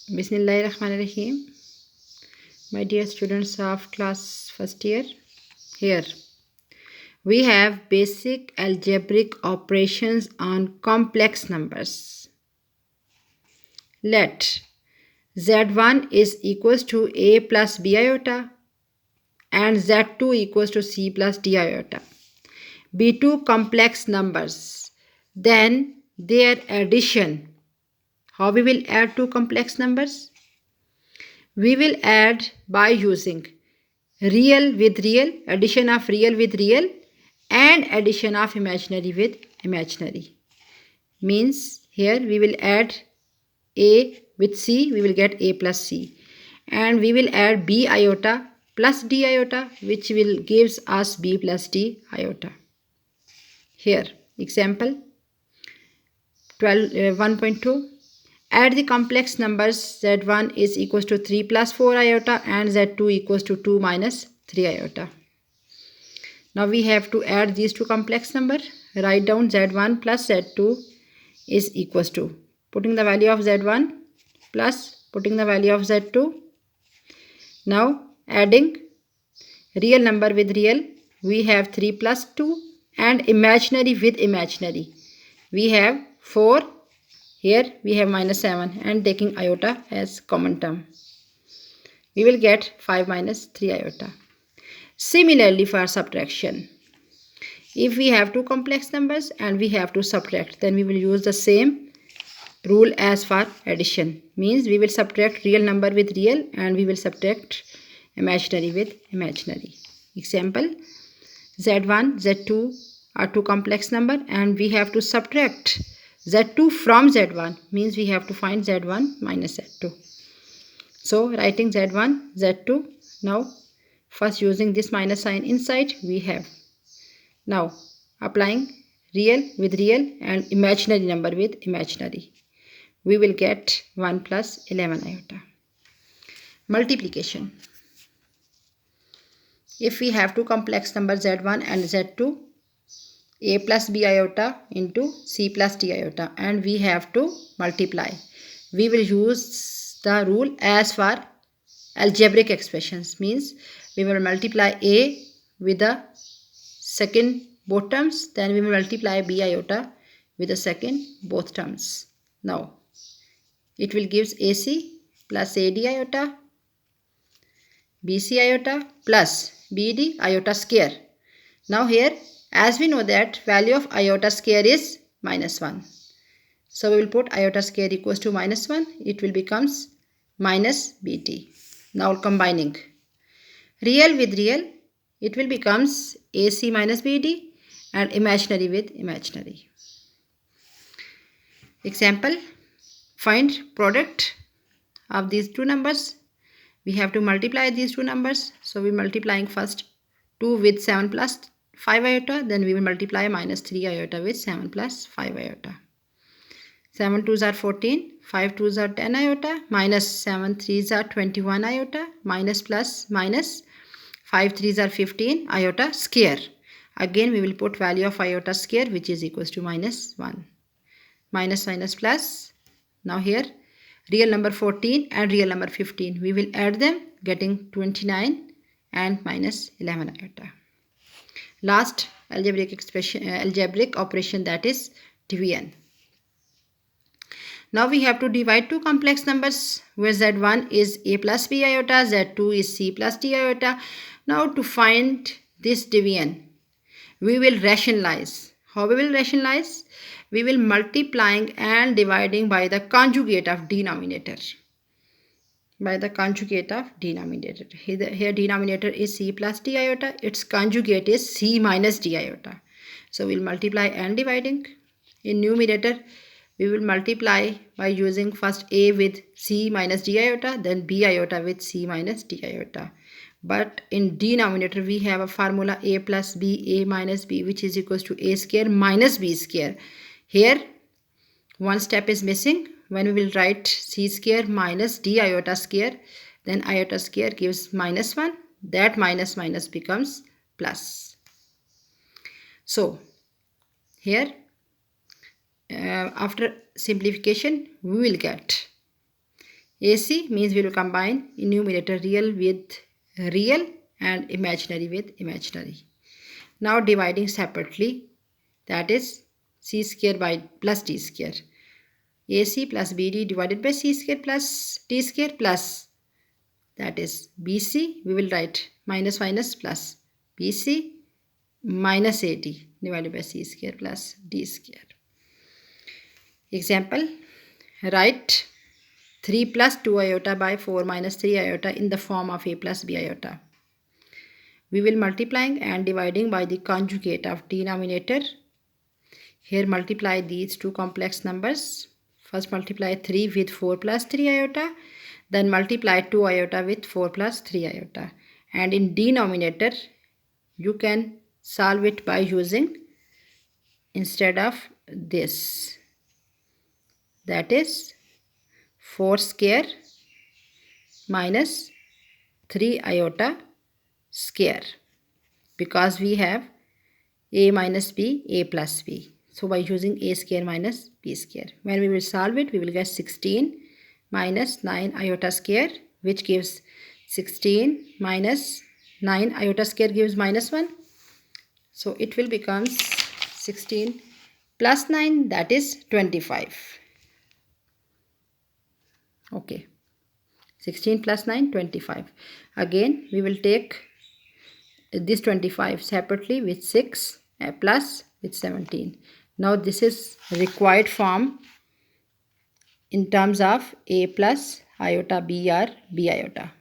Bismillahirrahmanirrahim. My dear students of class first year, here we have basic algebraic operations on complex numbers. Let z1 is equals to a plus b iota and z2 equals to c plus d iota be two complex numbers. Then their addition. How we will add two complex numbers? We will add by using real with real, addition of real with real, and addition of imaginary with imaginary. Means here we will add a with c, we will get a plus c, and we will add b iota plus d iota, which will gives us b plus d iota. Here example 1.2. Add the complex numbers z1 is equals to 3 plus 4 iota and z2 equals to 2 minus 3 iota. Now we have to add these two complex numbers. Write down z1 plus z2 is equals to, putting the value of z1 plus putting the value of z2. Now adding real number with real, we have 3 plus 2, and imaginary with imaginary, we have 4. Here we have minus 7, and taking iota as common term, we will get 5 minus 3 iota. Similarly for subtraction, if we have two complex numbers and we have to subtract, then we will use the same rule as for addition. Means we will subtract real number with real and we will subtract imaginary with imaginary. Example, z1, z2 are two complex number and we have to subtract z2 from z1, means we have to find z1 minus z2. So writing z1, z2, now first using this minus sign inside, we have now applying real with real and imaginary number with imaginary, we will get 1 plus 11 iota. Multiplication. If we have two complex numbers z1 and z2, a plus b iota into c plus d iota, and we have to multiply, we will use the rule as for algebraic expressions. Means we will multiply a with the second both terms, then we will multiply b iota with the second both terms. Now it will gives ac plus ad iota, bc iota plus bd iota square. Now here, as we know that value of iota square is minus 1. So we will put iota square equals to minus 1. It will becomes minus bt. Now combining real with real, it will becomes ac minus bd, and imaginary with imaginary. Example, find product of these two numbers. We have to multiply these two numbers. So we multiplying first 2 with 7 plus 5 iota, then we will multiply minus 3 iota with 7 plus 5 iota. 7 2s are 14, 5 2s are 10 iota, minus 7 3s are 21 iota, minus plus minus 5 3s are 15 iota square. Again we will put value of iota square, which is equals to minus 1. Minus minus plus. Now here real number 14 and real number 15, we will add them, getting 29 and minus 11 iota. Last algebraic expression, algebraic operation, that is division. Now we have to divide two complex numbers where z1 is a plus b iota, z2 is c plus d iota. Now to find this division, we will rationalize. How we will rationalize? We will multiplying and dividing by the conjugate of denominator. By the conjugate of denominator. Here denominator is c plus d iota. Its conjugate is c minus d iota. So we will multiply and dividing. In numerator, we will multiply by using first a with c minus d iota, then b iota with c minus d iota. But in denominator, we have a formula a plus b, a minus b, which is equals to a square minus b square. Here one step is missing. When we will write c square minus d iota square, then iota square gives minus 1. That minus minus becomes plus. So here after simplification, we will get AC means we will combine in numerator real with real and imaginary with imaginary. Now dividing separately, that is c square by plus d square. AC plus BD divided by c square plus d square plus, that is BC, we will write minus minus plus BC minus AD divided by c square plus d square. Example, write 3 plus 2 iota by 4 minus 3 iota in the form of a plus b iota. We will multiplying and dividing by the conjugate of denominator. Here multiply these two complex numbers. First multiply 3 with 4 plus 3 iota. Then multiply 2 iota with 4 plus 3 iota. And in denominator, you can solve it by using instead of this. That is 4 square minus 3 iota square, because we have a minus b, a plus b. So by using a square minus b square, when we will solve it, we will get 16 minus 9 iota square, which gives 16 minus 9 iota square gives minus 1. So it will become 16 plus 9, that is 25. Okay, 16 plus 9, 25. Again, we will take this 25 separately with 6 plus with 17. Now this is required form in terms of a plus iota b or b iota.